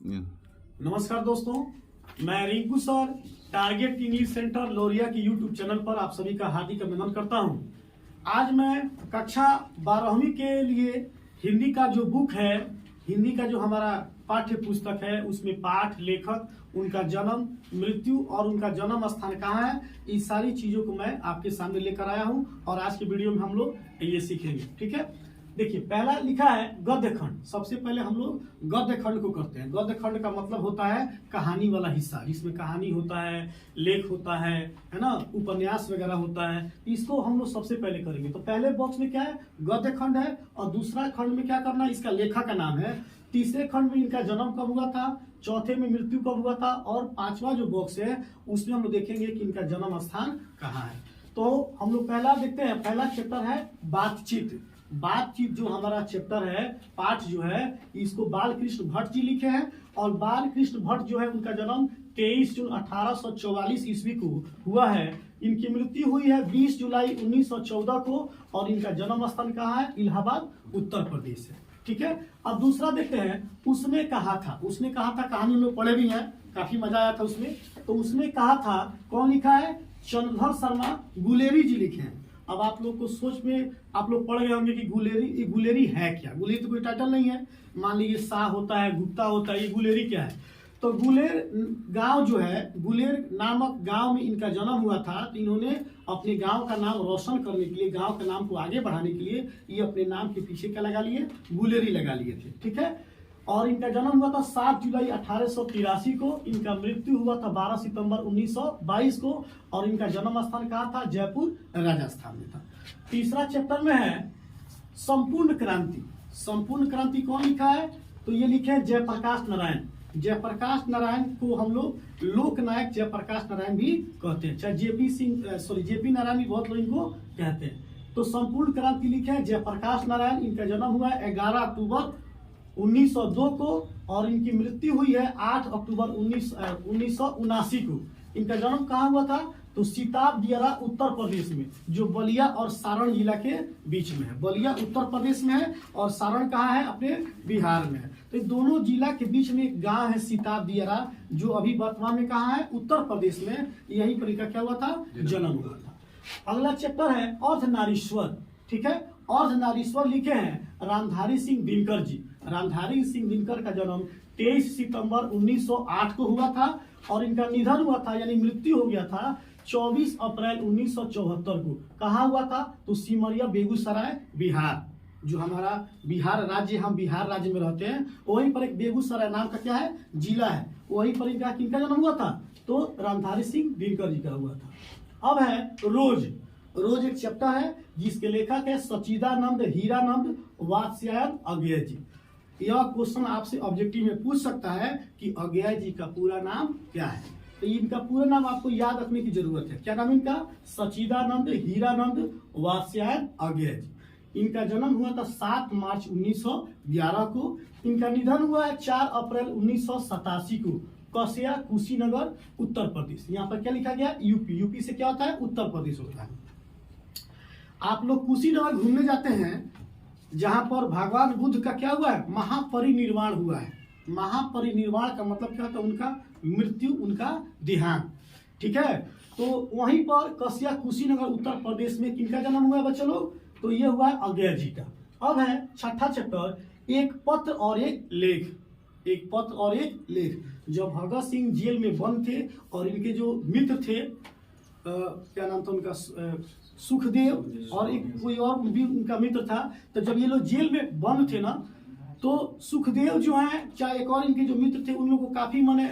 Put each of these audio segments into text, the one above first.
नमस्कार दोस्तों, मैं Rinku sir target English centre Loriya की यूट्यूब चैनल पर आप सभी का हार्दिक अभिनंदन करता हूं। आज मैं कक्षा 12वीं के लिए हिंदी का जो बुक है, हिंदी का जो हमारा पाठ्य पुस्तक है, उसमें पाठ, लेखक, उनका जन्म, मृत्यु और उनका जन्म स्थान कहाँ है, इस सारी चीजों को मैं आपके सामने लेकर आया हूं और आज की वीडियो में हम लोग ये सीखेंगे। ठीक है, देखिए पहला लिखा है गद्य खंड। सबसे पहले हम लोग गद्य खंड को करते हैं। गद्य खंड का मतलब होता है कहानी वाला हिस्सा, जिसमें कहानी होता है, लेख होता है ना, उपन्यास वगैरह होता है। इसको हम लोग सबसे पहले करेंगे। तो पहले बॉक्स में क्या है, गद्य खंड है, और दूसरा खंड में क्या करना है, इसका लेखक का नाम है। तीसरे खंड में इनका जन्म कब हुआ था, चौथे में मृत्यु कब हुआ था, और पांचवा जो बॉक्स है उसमें हम लोग देखेंगे कि इनका जन्म स्थान कहाँ है। तो हम लोग पहला देखते हैं। पहला चैप्टर है बातचीत। बातचीत जो हमारा चैप्टर है, पाठ जो है, इसको बाल कृष्ण भट्ट जी लिखे हैं। और बाल कृष्ण भट्ट जो है उनका जन्म 23 जून 1844 ईस्वी को हुआ है। इनकी मृत्यु हुई है 20 जुलाई 1914 को, और इनका जन्म स्थान कहाँ है, इलाहाबाद, उत्तर प्रदेश है। ठीक है, अब दूसरा देखते हैं। उसने कहा था। उसने कहा था कहानी लोग पढ़े भी हैं, काफी मजा आया था उसमें। तो उसने कहा था कौन लिखा है, चंद्रधर शर्मा गुलेरी जी लिखे हैं। अब आप लोग को सोच में आप लोग पढ़ गए होंगे कि गुलेरी, गुलेरी है क्या। गुलेरी तो कोई टाइटल नहीं है। मान लीजिए शाह होता है, गुप्ता होता है, ये गुलेरी क्या है। तो गुलेर गांव जो है, गुलेर नामक गांव में इनका जन्म हुआ था। तो इन्होंने अपने गांव का नाम रोशन करने के लिए, गांव के नाम को आगे बढ़ाने के लिए, ये अपने नाम के पीछे क्या लगा लिए, गुलेरी लगा लिए थे। ठीक है, और इनका जन्म हुआ था 7 जुलाई 1883 को। इनका मृत्यु हुआ था 12 सितंबर 1922 को, और इनका जन्म स्थान कहाँ था, जयपुर, राजस्थान में था। तीसरा चैप्टर में है संपूर्ण क्रांति। संपूर्ण क्रांति कौन लिखा है, तो ये लिखे हैं जयप्रकाश नारायण। जयप्रकाश नारायण को हम लोग लोकनायक जयप्रकाश नारायण भी कहते हैं, चाहे जेपी नारायण भी बहुत लोग इनको कहते हैं। तो संपूर्ण क्रांति लिखे हैं जयप्रकाश नारायण। इनका जन्म हुआ है 11 अक्टूबर 1902 को, और इनकी मृत्यु हुई है 8 अक्टूबर 1979 को। इनका जन्म कहाँ हुआ था, तो सीताब दियारा, उत्तर प्रदेश में, जो बलिया और सारण जिला के बीच में है। बलिया उत्तर प्रदेश में है और सारण कहाँ है, अपने बिहार में है। तो दोनों जिला के बीच में एक गांव है सीताब दियारा, जो अभी वर्तमान में कहाँ है, उत्तर प्रदेश में। यही पर इनका क्या हुआ था, जन्म हुआ था। अगला चैप्टर है अर्धनारीश्वर। ठीक है, अर्धनारीश्वर लिखे हैं रामधारी सिंह दिनकर जी। रामधारी सिंह दिनकर का जन्म 23 सितंबर 1908 को हुआ था, और इनका निधन हुआ था, यानी मृत्यु हो गया था 24 अप्रैल 1974 को। कहाँ हुआ था, तो सिमरिया, बेगूसराय, बिहार, जो हमारा बिहार राज्य, हम बिहार राज्य में रहते हैं, वहीं पर एक बेगूसराय नाम का क्या है, जिला है, वहीं पर इनका किनका जन्म हुआ था, तो रामधारी सिंह दिनकर जी का हुआ था। अब है रोज। रोज एक चैप्टर है जिसके लेखक है सचिदानंद हीरानंद वात्स्यायन अज्ञेय जी। यह क्वेश्चन आपसे ऑब्जेक्टिव में पूछ सकता है कि अज्ञेय जी का पूरा नाम क्या है। तो इनका पूरा नाम आपको याद रखने की जरूरत है। क्या नाम इनका, सचिदानंद हीरानंद वात्स्यायन अज्ञेय जी। इनका जन्म हुआ था 7 मार्च 1911 को। इनका निधन हुआ है 4 अप्रैल 1987 को, कसिया, कुशीनगर, उत्तर प्रदेश। यहाँ पर क्या लिखा गया, यूपी। यूपी से क्या होता है, उत्तर प्रदेश होता है। आप लोग कुशीनगर घूमने जाते हैं, जहां पर भगवान बुद्ध का क्या हुआ है, महापरिनिर्वाण हुआ है। महापरिनिर्वाण का मतलब क्या होता है, उनका मृत्यु, उनका देहांत। ठीक है, तो वहीं पर कसिया, कुशीनगर, उत्तर प्रदेश में किनका जन्म हुआ है बच्चे लोग, तो ये हुआ है अज्ञेय जी का। अब है छठा चैप्टर, एक पत्र और एक लेख। एक पत्र और एक लेख। जब भगत सिंह जेल में बंद थे और इनके जो मित्र थे, क्या नाम था उनका, सुखदेव, और एक कोई और भी उनका मित्र था। तो जब ये लोग जेल में बंद थे ना, तो सुखदेव जो है, चाहे एक और इनके जो मित्र थे, उन लोगों को काफी माने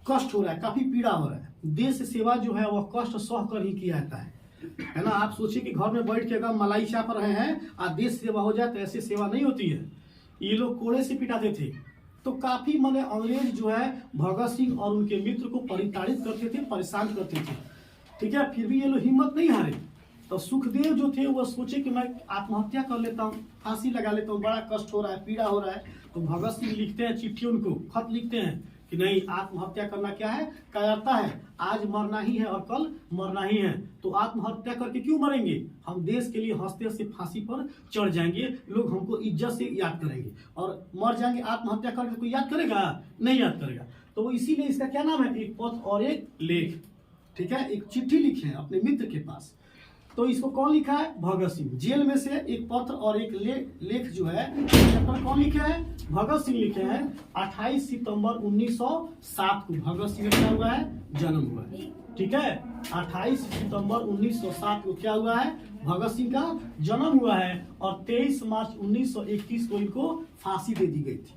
कष्ट हो रहा है, काफी पीड़ा हो रहा है। देश सेवा जो है वह कष्ट सह कर ही किया जाता है ना। आप सोचिए कि घर में बैठ के अगर मलाई चाप रहे हैं और देश सेवा हो जाए, तो ऐसी सेवा नहीं होती है। ये लोग कोड़े से पिटाते थे। तो काफी माने अंग्रेज जो है भगत सिंह और उनके मित्र को परिताड़ित करते थे, परेशान करते थे। ठीक है, फिर भी ये लोग हिम्मत नहीं हारे। तो सुखदेव जो थे वह सोचे कि मैं आत्महत्या कर लेता हूँ, फांसी लगा लेता हूँ, बड़ा कष्ट हो रहा है, पीड़ा हो रहा है। तो भगत सिंह लिखते हैं चिट्ठी, उनको खत लिखते हैं कि नहीं, आत्महत्या करना क्या है, कायरता है। आज मरना ही है और कल मरना ही है, तो आत्महत्या करके क्यों मरेंगे? हम देश के लिए हंसते हंसते फांसी पर चढ़ जाएंगे, लोग हमको इज्जत से याद करेंगे, और मर जाएंगे आत्महत्या करके कोई याद करेगा? नहीं याद करेगा। तो इसीलिए इसका क्या नाम है, एक पत्र और एक लेख। ठीक है, एक चिट्ठी लिखे हैं अपने मित्र के पास। तो इसको कौन लिखा है? भगत सिंह। जेल में से एक पत्र और एक लेख जो है, पर कौन लिखे हैं? भगत सिंह लिखे हैं। 28 सितंबर 1907 को भगत सिंह का क्या हुआ है? जन्म हुआ है। ठीक है, 28 सितंबर 1907 को क्या हुआ है? भगत सिंह का जन्म हुआ है, और 23 मार्च 1921 को इनको फांसी दे दी गई थी।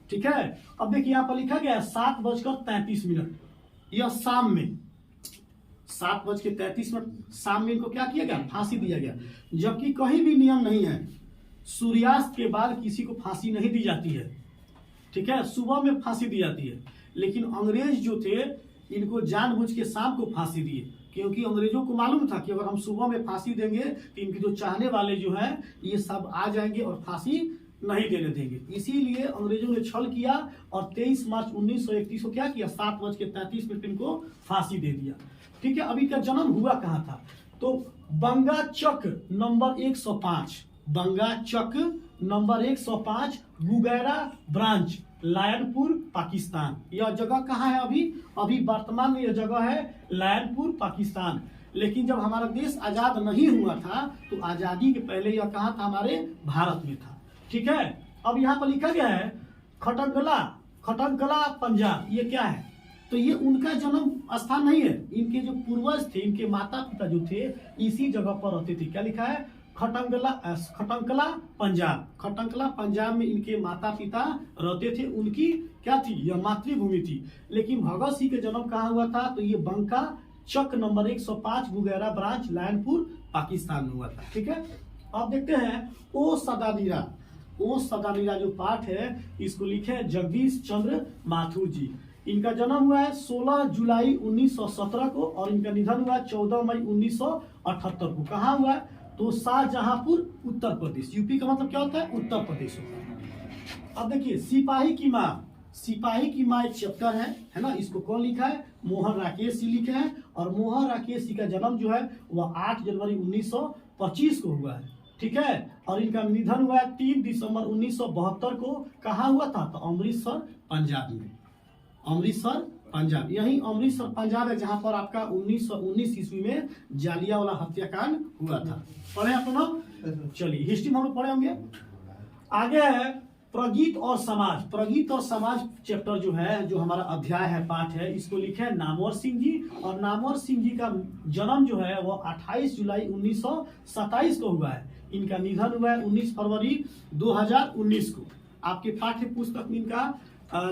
ठीक है, अब देखिए यहाँ पर लिखा गया है 7:33। यह शाम में 7:33 शाम में इनको क्या किया गया? फांसी दिया गया। जबकि कहीं भी नियम नहीं है, सूर्यास्त के बाद किसी को फांसी नहीं दी जाती है। ठीक है, सुबह में फांसी दी जाती है। लेकिन अंग्रेज जो थे, इनको जानबूझ के शाम को फांसी दिए, क्योंकि अंग्रेजों को मालूम था कि अगर हम सुबह में फांसी देंगे तो इनके जो चाहने वाले जो हैं ये सब आ जाएंगे और फांसी नहीं देने देंगे। इसीलिए अंग्रेजों ने छल किया और 23 मार्च 1931 को क्या किया? 7:33 इनको फांसी दे दिया। ठीक है, अभी का जन्म हुआ कहाँ था? तो बंगा चक नंबर 105, बंगा चक नंबर 105, गुगैरा ब्रांच, लायनपुर, पाकिस्तान। यह जगह कहाँ है? अभी वर्तमान में यह जगह है लायनपुर, पाकिस्तान। लेकिन जब हमारा देश आजाद नहीं हुआ था तो आजादी के पहले यह कहाँ था? हमारे भारत में था। ठीक है, अब यहाँ पर लिखा गया है खटंगकला पंजाब। ये क्या है? तो ये उनका जन्म स्थान नहीं है, इनके जो पूर्वज थे, इनके माता पिता जो थे इसी जगह पर रहते थे। क्या लिखा है? खटंकला पंजाब। खटंकला पंजाब में इनके माता पिता रहते थे, उनकी क्या थी? यह मातृभूमि थी। लेकिन भगत सिंह के जन्म कहाँ हुआ था? तो ये बंका चक नंबर 105, गुगैरा ब्रांच, लायनपुर, पाकिस्तान में हुआ था। ठीक है, अब देखते हैं ओ सदानीरा जो पाठ है इसको लिखे जगदीश चंद्र माथुर जी। इनका जन्म हुआ है 16 जुलाई 1917 को, और इनका निधन हुआ है 14 मई 1978 को। कहाँ हुआ है? तो शाहजहांपुर, उत्तर प्रदेश। यूपी का मतलब क्या होता है? उत्तर प्रदेश होता है। अब देखिए सिपाही की माँ एक चैप्टर है ना, इसको कौन लिखा है? मोहन राकेश जी लिखे हैं। और मोहन राकेश जी का जन्म जो है वह 8 जनवरी 1925 को हुआ है। ठीक है, और इनका निधन हुआ है 3 दिसंबर 1972 को। कहाँ हुआ था? तो अमृतसर, पंजाब में। अमृतसर, पंजाब। यही अमृतसर, पंजाब है जहां पर आपका 1919 ईस्वी में जालियांवाला हत्याकांड हुआ था। पढ़े आप लोग? चलिए, हिस्ट्री में हम लोग पढ़े होंगे। आगे है प्रगीत और समाज। प्रगीत और समाज चैप्टर जो है, जो हमारा अध्याय है, पाठ है, इसको लिखे है नामवर सिंह जी। और नामवर सिंह जी का जन्म जो है वो 28 जुलाई 1927 को हुआ है। इनका निधन हुआ है 19 फरवरी 2019 को। आपके पाठ्य पुस्तक में इनका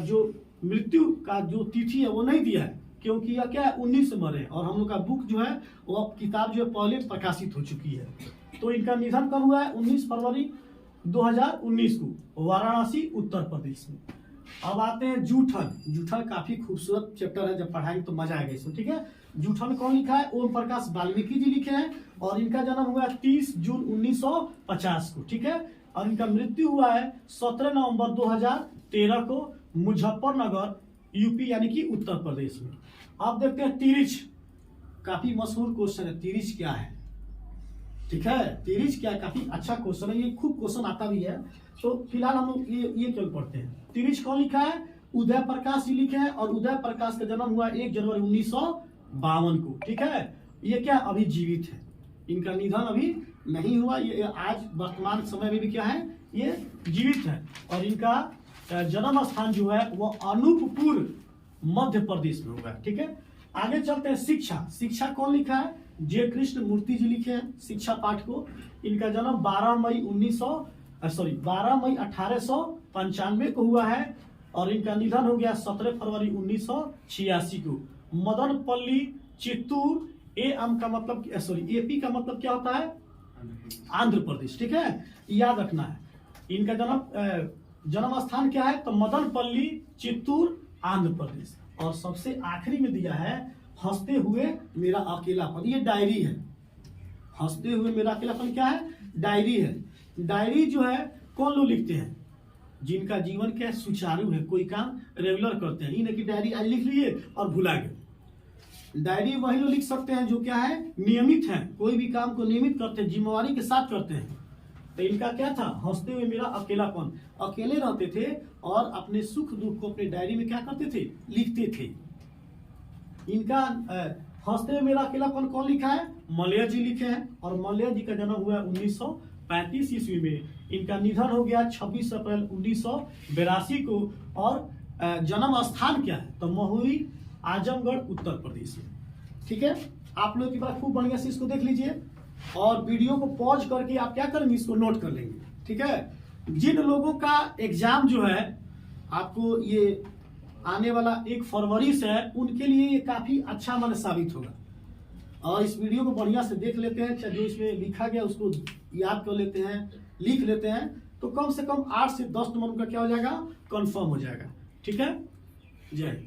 जो मृत्यु का जो तिथि है वो नहीं दिया है, क्योंकि यह क्या है? 19 से मरे, और हम लोग का बुक जो है वो किताब जो है पहले प्रकाशित हो चुकी है। तो इनका निधन कब हुआ है? 19 फरवरी 2019 को, वाराणसी, उत्तर प्रदेश में। अब आते हैं जूठन काफी खूबसूरत चैप्टर है, जब पढ़ाएंगे तो मजा आएगा इसमें। ठीक है, जूठन कौन लिखा है? ओम प्रकाश वाल्मीकि जी लिखे हैं, और इनका जन्म हुआ है 30 जून 1950 को। ठीक है, और इनका मृत्यु हुआ है 17 नवंबर 2013 को, मुजफ्फरनगर, यूपी यानी कि उत्तर प्रदेश में। अब देखते हैं तिरिच। काफी मशहूर क्वेश्चन है, तिरिच क्या है? ठीक है, तिरिच क्या है? काफी अच्छा क्वेश्चन है, ये खूब क्वेश्चन आता भी है। तो फिलहाल हम लोग ये केवल पढ़ते हैं। तिरिच कौन लिखा है? उदय प्रकाश जी लिखे हैं, और उदय प्रकाश का जन्म हुआ 1 जनवरी 1952 को। ठीक है, ये क्या? अभी जीवित है, इनका निधन अभी नहीं हुआ। ये आज वर्तमान समय में भी क्या है? ये जीवित है। और इनका जन्म स्थान जो है वो अनूपपुर, मध्य प्रदेश में होगा। ठीक है, आगे चलते हैं। शिक्षा कौन लिखा है? जे कृष्ण मूर्ति जी लिखे हैं शिक्षा पाठ को। इनका जन्म 12 मई 1895 को हुआ है, और इनका निधन हो गया 17 फरवरी 1986 को। मदनपल्ली, चित्तूर, एपी का मतलब क्या होता है? आंध्र प्रदेश। ठीक है, याद रखना है। इनका जन्म स्थान क्या है? तो मदनपल्ली, चित्तूर, आंध्र प्रदेश। और सबसे आखिरी में दिया है हंसते हुए मेरा अकेलापन। ये डायरी है। हंसते हुए मेरा अकेलापन क्या है? डायरी है। डायरी जो है कौन लोग लिखते हैं? जिनका जीवन क्या सुचारू है, कोई काम रेगुलर करते हैं। इन्हें की डायरी आज लिख लिए और भुला गए। डायरी वही लोग लिख सकते हैं जो क्या है नियमित है, कोई भी काम को नियमित करते हैं, जिम्मेवारी के साथ करते हैं। तो इनका क्या था, हंसते हुए मेरा अकेलापन, अकेले रहते थे और अपने सुख दुख को अपने डायरी में क्या करते थे, लिखते थे। इनका हंसते हुए मेरा अकेलापन कौन लिखा है, मलया जी लिखे हैं। और मलया जी का जन्म हुआ 1935 ईस्वी में। इनका निधन हो गया 26 अप्रैल 1982 को। और जन्म स्थान क्या है, तो महुई आजमगढ़ उत्तर प्रदेश में। ठीक है, आप लोग की बात खूब बढ़िया से इसको देख लीजिए और वीडियो को पॉज करके आप क्या करेंगे, इसको नोट कर लेंगे। ठीक है, जिन लोगों का एग्जाम जो है आपको ये आने वाला 1 फरवरी से है, उनके लिए ये काफी अच्छा मन साबित होगा। और इस वीडियो को बढ़िया से देख लेते हैं, जो इसमें लिखा गया उसको याद कर लेते हैं, लिख लेते हैं, तो कम से कम 8 से 10 नंबर का क्या हो जाएगा, कंफर्म हो जाएगा। ठीक है, जय।